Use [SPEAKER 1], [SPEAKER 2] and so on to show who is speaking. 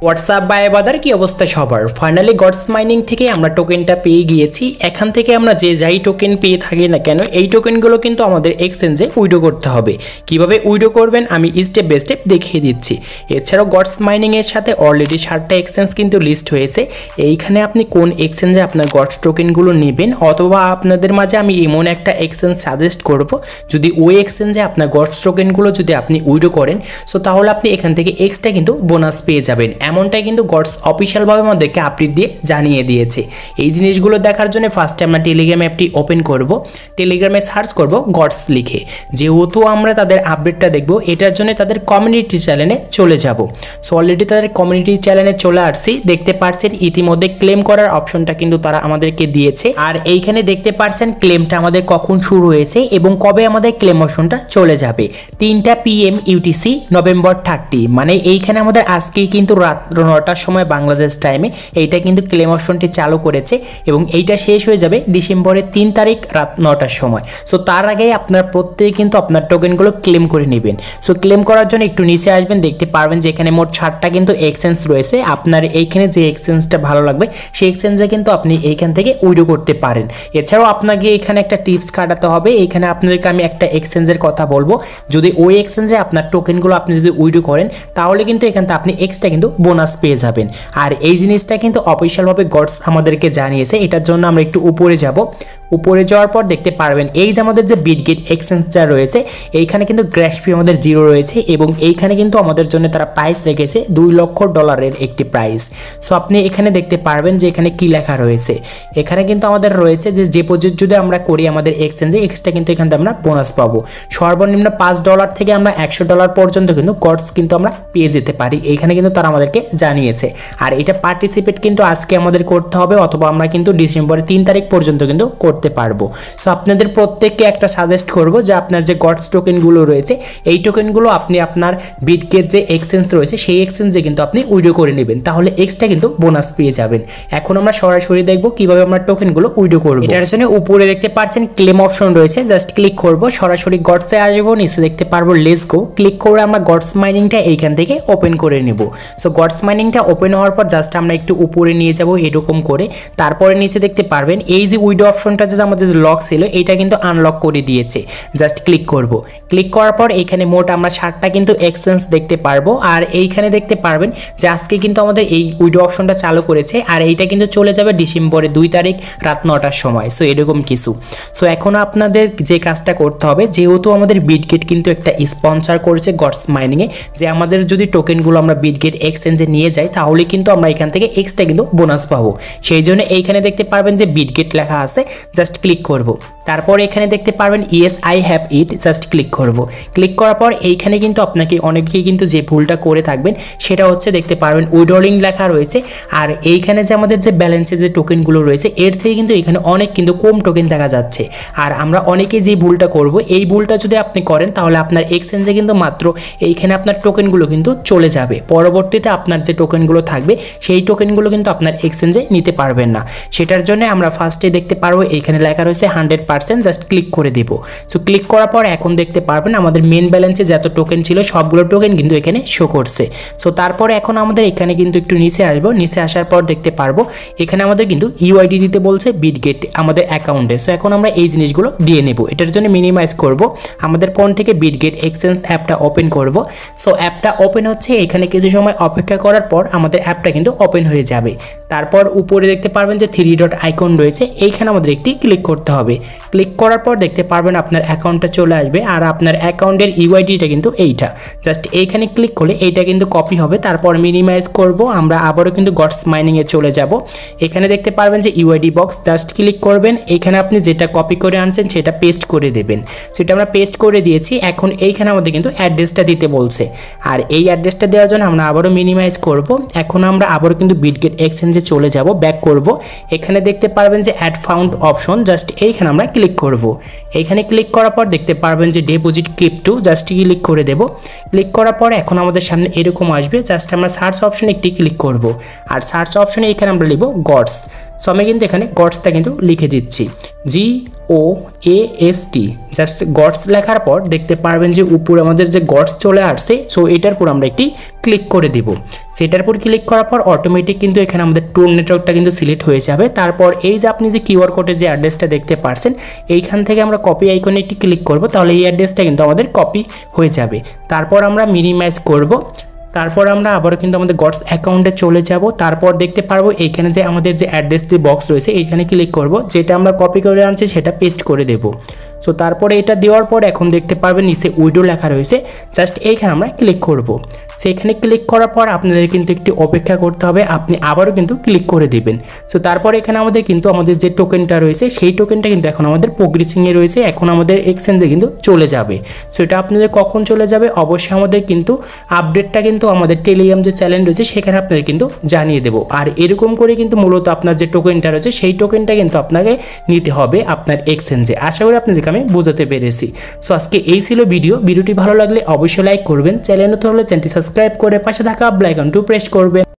[SPEAKER 1] WhatsApp by বাদার কি অবস্থা সবার? ফাইনালি গডস মাইনিং থেকে আমরা টোকেনটা পেয়ে গিয়েছি। এখান থেকে আমরা যে যাই টোকেন পেয়ে থাকি না কেন, এই টোকেনগুলো কিন্তু আমাদের এক্সচেঞ্জে উইড্রো করতে হবে। কিভাবে উইড্রো করবেন আমি স্টেপ বাই স্টেপ দেখিয়ে দিচ্ছি। এছাড়াও গডস মাইনিং এর সাথে অলরেডি 7টা এক্সচেঞ্জ কিন্তু লিস্ট হয়েছে। এইখানে আপনি কোন এক্সচেঞ্জে আপনার গডস টোকেনগুলো নেবেন, অথবা আপনাদের মাঝে আমি এমন একটা এক্সচেঞ্জ সাজেস্ট করব, যদি ওই এক্সচেঞ্জে আপনার গডস টোকেনগুলো যদি আপনি উইড্রো করেন, সো তাহলে আপনি এখান থেকে এক্সট্রা কিন্তু বোনাস পেয়ে যাবেন। এমনটাই কিন্তু গডস অফিশিয়ালভাবে আমাদেরকে আপডেট দিয়ে জানিয়ে দিয়েছে। এই জিনিসগুলো দেখার জন্য ফার্স্টে আমরা টেলিগ্রাম অ্যাপটি ওপেন করব। টেলিগ্রামে সার্চ করব গডস লিখে। যেহেতু আমরা তাদের আপডেটটা দেখব, এটার জন্য তাদের কমিউনিটি চ্যানেলে চলে যাব। সো অলরেডি তাদের কমিউনিটি চ্যানেলে চলে আসছি। দেখতে পাচ্ছেন ইতিমধ্যে ক্লেম করার অপশনটা কিন্তু তারা আমাদেরকে দিয়েছে। আর এইখানে দেখতে পাচ্ছেন ক্লেমটা আমাদের কখন শুরু হয়েছে এবং কবে আমাদের ক্লেম অপশনটা চলে যাবে। 3টা PM UTC নভেম্বর 30, মানে এইখানে আমাদের আজকে কিন্তু রাত 9টার সময় বাংলাদেশ টাইমে এইটা কিন্তু ক্লেম অপশনটি চালু করেছে এবং এইটা শেষ হয়ে যাবে ডিসেম্বরের 3 তারিখ রাত 9টার সময়। সো তার আগে আপনার প্রত্যেকে কিন্তু আপনার টোকেনগুলো ক্লেম করে নেবেন। সো ক্লেম করার জন্য একটু নিচে আসবেন, দেখতে পারবেন যে এখানে মোট 7টা কিন্তু এক্সচেঞ্জ রয়েছে। আপনার এইখানে যে এক্সচেঞ্জটা ভালো লাগবে সেই এক্সচেঞ্জে কিন্তু আপনি এইখান থেকে উইড্রো করতে পারেন। এছাড়াও আপনাকে এখানে একটা টিপস কাটাতে হবে। এইখানে আপনাদেরকে আমি একটা এক্সচেঞ্জের কথা বলবো, যদি ওই এক্সচেঞ্জে আপনার টোকেনগুলো আপনি যদি উইড্রো করেন, তাহলে কিন্তু এখান থেকে আপনি এক্সট্রা কিন্তু বোনাস পেয়ে যাবেন। আর এই জিনিসটা কিন্তু অফিশিয়ালভাবে গডস আমাদেরকে জানিয়েছে। এটার জন্য আমরা একটু উপরে যাব। উপরে যাওয়ার পর দেখতে পারবেন এই যে আমাদের যে বিটগেট এক্সচেঞ্জটা রয়েছে, এইখানে কিন্তু গ্যাস ফি আমাদের 0 রয়েছে এবং এইখানে কিন্তু আমাদের জন্য তারা প্রাইস রেখেছে $2 লক্ষ একটি প্রাইস। সো আপনি এখানে দেখতে পারবেন যে এখানে কি লেখা রয়েছে। এখানে কিন্তু আমাদের রয়েছে যে ডিপোজিট যদি আমরা করি আমাদের এক্সচেঞ্জে, এক্সট্রা কিন্তু এখান থেকে আমরা বোনাস পাবো। সর্বনিম্ন $5 থেকে আমরা $100 পর্যন্ত কিন্তু গডস কিন্তু আমরা পেয়ে যেতে পারি। এইখানে কিন্তু তারা আমাদেরকে জানিয়েছে। আর এটা পার্টিসিপেট কিন্তু আজকে আমাদের করতে হবে, অথবা আমরা কিন্তু ডিসেম্বরের 3 তারিখ পর্যন্ত কিন্তু করতে পারবো। সো আপনাদের প্রত্যেককে একটা সাজেস্ট করব যে আপনার যে গডস টোকেনগুলো রয়েছে, এই টোকেনগুলো আপনি আপনার বিটগেট যে এক্সচেঞ্জ রয়েছে সেই এক্সচেঞ্জে কিন্তু আপনি উইড্রো করে নেবেন, তাহলে এক্সট্রা কিন্তু বোনাস পেয়ে যাবেন। এখন আমরা সরাসরি দেখব কিভাবে আমরা টোকেনগুলো উইড্রো করব। এটার জন্য উপরে দেখতে পাচ্ছেন ক্লেম অপশন রয়েছে, জাস্ট ক্লিক করব, সরাসরি গডসে আসবো, নিচে দেখতে পারবো লেটস গো। ক্লিক করে আমরা গডস মাইনিংটা এইখান থেকে ওপেন করে নেব। সো গডস মাইনিংটা ওপেন হওয়ার পর জাস্ট আমরা একটু উপরে নিয়ে যাব এরকম করে। তারপরে নিচে দেখতে পারবেন এই যে উইড্রো অপশনটা যে আমাদের লক ছিল, এটা কিন্তু আনলক করে দিয়েছে। জাস্ট ক্লিক করব। ক্লিক করার পর এখানে মোট আমরা 7টা কিন্তু এক্সচেঞ্জ দেখতে পারবো। আর এইখানে দেখতে পারবেন যে আজকে কিন্তু আমাদের এই উইড্রো অপশনটা চালু করেছে, আর এইটা কিন্তু চলে যাবে ডিসেম্বরের 2 তারিখ রাত 9টার সময়। সো এরকম কিছু। সো এখন আপনাদের যে কাজটা করতে হবে, যেহেতু আমাদের বিটগেট কিন্তু একটা স্পন্সর করেছে গডস মাইনিংয়ে, যে আমাদের যদি টোকেনগুলো আমরা বিটগেট এক্সচেঞ্জে নিয়ে যাই, তাহলে কিন্তু আমরা এখান থেকে এক্সট্রা কিন্তু বোনাস পাবো। সেই জন্য এইখানে দেখতে পারবেন যে বিটগেট লেখা আছে, জাস্ট ক্লিক করব। তারপর এখানে দেখতে পারবেন yes I have it, just click করব। ক্লিক করার পর এইখানে কিন্তু আপনাকে অনেকেই কিন্তু যে ভুলটা করে থাকবেন সেটা হচ্ছে দেখতে পারবেন উইড্রোলিং লেখা রয়েছে। আর এইখানে যে আমাদের যে ব্যালেন্সে যে টোকেনগুলো রয়েছে, এর থেকে কিন্তু এখানে অনেক কিন্তু কম টোকেন দেখা যাচ্ছে। আর আমরা অনেকেই যে ভুলটা করব, এই ভুলটা যদি আপনি করেন, তাহলে আপনার এক্সচেঞ্জে কিন্তু মাত্র এইখানে আপনার টোকেনগুলো কিন্তু চলে যাবে। পরবর্তীতে আপনার যে টোকেনগুলো থাকবে সেই টোকেনগুলো কিন্তু আপনার এক্সচেঞ্জে নিতে পারবেন না। সেটার জন্য আমরা ফার্স্টে দেখতে পারবো এইখানে লেখা রয়েছে 100%, জাস্ট ক্লিক করে দেব। সো ক্লিক করার পর এখন দেখতে পারবেন আমাদের মেন ব্যালেন্সে যত টোকেন ছিল সবগুলো টোকেন কিন্তু এখানে শো করছে। সো তারপরে এখন আমাদের এখানে কিন্তু একটু নিচে আসবো। নিচে আসার পর দেখতে পারবো এখানে আমাদের কিন্তু UID দিতে বলছে বিটগেট আমাদের অ্যাকাউন্টে। সো এখন আমরা এই জিনিসগুলো দিয়ে নেব। এটার জন্য মিনিমাইজ করব, আমাদের ফোন থেকে বিটগেট এক্সচেঞ্জ অ্যাপটা ওপেন করব। সো অ্যাপটা ওপেন হচ্ছে, এখানে কিছু সময় অপেক্ষা করার পর আমাদের অ্যাপটা কিন্তু ওপেন হয়ে যাবে। তারপর উপরে দেখতে পারবেন যে 3 ডট আইকন রয়েছে, এইখানে আমাদের একটি ক্লিক করতে হবে। ক্লিক করার পর দেখতে পারবেন আপনার অ্যাকাউন্টটা চলে আসবে। আর আপনার অ্যাকাউন্টের UIDটা কিন্তু এইটা, জাস্ট এইখানে ক্লিক করলে এইটা কিন্তু কপি হবে। তারপর মিনিমাইজ করব, আমরা আবারও কিন্তু গডস মাইনিংয়ে চলে যাব। এখানে দেখতে পারবেন যে UID বক্স, জাস্ট ক্লিক করবেন। এখানে আপনি যেটা কপি করে আনছেন সেটা পেস্ট করে দেবেন। সেটা আমরা পেস্ট করে দিয়েছি। এখন এইখানে আমাদের কিন্তু অ্যাড্রেসটা দিতে বলছে, আর এই অ্যাড্রেসটা দেওয়ার জন্য আমরা আবারও মিনিমাইজ করব। এখন আমরা আবারও কিন্তু বিটগেট এক্সচেঞ্জে চলে যাব, ব্যাক করব। এখানে দেখতে পারবেন যে অ্যাড ফাউন্ড অপশন, জাস্ট এইখানে আমরা ক্লিক করব। এইখানে ক্লিক করার পর দেখতে পারবেন যে ডিপোজিট ক্রিপ্টো, জাস্ট ক্লিক করে দেব। ক্লিক করার পর এখন আমাদের সামনে এরকম আসবে, জাস্ট আমরা সার্চ অপশনে একটি ক্লিক করব। আর সার্চ অপশনে এখানে আমরা লিখব গডস। সো আমি কিন্তু এখানে গডসটা কিন্তু লিখে দিচ্ছি, GOAST জাস্ট গডস লেখার পর দেখতে পারবেন যে উপরে আমাদের যে গডস চলে আসছে। সো এটার পর আমরা একটি ক্লিক করে দিব। সেটার পর ক্লিক করার পর অটোমেটিক কিন্তু এখানে আমাদের টোর নেটওয়ার্কটা কিন্তু সিলেক্ট হয়ে যাবে। তারপর এই যে আপনি যে কিউআর কোডের যে অ্যাড্রেসটা দেখতে পারছেন এইখান থেকে আমরা কপি আইকনে একটি ক্লিক করব, তাহলে এই অ্যাড্রেসটা কিন্তু আমাদের কপি হয়ে যাবে। তারপর আমরা মিনিমাইজ করব। তারপর আমরা আবারও কিন্তু আমাদের গডস অ্যাকাউন্টে চলে যাব। তারপর দেখতে পারবো এইখানে যে আমাদের যে অ্যাড্রেস দিয়ে বক্স রয়েছে এইখানে ক্লিক করব, যেটা আমরা কপি করে আনছি সেটা পেস্ট করে দেব। সো তারপরে এটা দেওয়ার পর এখন দেখতে পারবেন নিচে উইডো লেখা রয়েছে, জাস্ট এইখানে আমরা ক্লিক করব। সেইখানে ক্লিক করার পর আপনাদের কিন্তু একটু অপেক্ষা করতে হবে, আপনি আবারও কিন্তু ক্লিক করে দিবেন। সো তারপর এখানে আমাদের কিন্তু আমাদের যে টোকেনটা রয়েছে সেই টোকেনটা কিন্তু এখন আমাদের প্রোগ্রেসিংয়ে রয়েছে, এখন আমাদের এক্সচেঞ্জে কিন্তু চলে যাবে। সো এটা আপনাদের কখন চলে যাবে অবশ্যই আমাদের কিন্তু আপডেটটা কিন্তু আমাদের টেলিগ্রাম যে চ্যানেল রয়েছে সেখানে আপনাদের কিন্তু জানিয়ে দেবো। আর এরকম করে কিন্তু মূলত আপনার যে টোকেনটা রয়েছে সেই টোকেনটা কিন্তু আপনাকে নিতে হবে আপনার এক্সচেঞ্জে। আশা করি আপনাদেরকে আমি বোঝাতে পেরেছি। সো আজকে এই ছিল ভিডিওটি ভালো লাগলে অবশ্যই লাইক করবেন, চ্যানেল নতুন হলে চ্যানেলটি সাবস্ক্রাইব করে পাশে থাকা বেল আইকনটি প্রেস করবেন।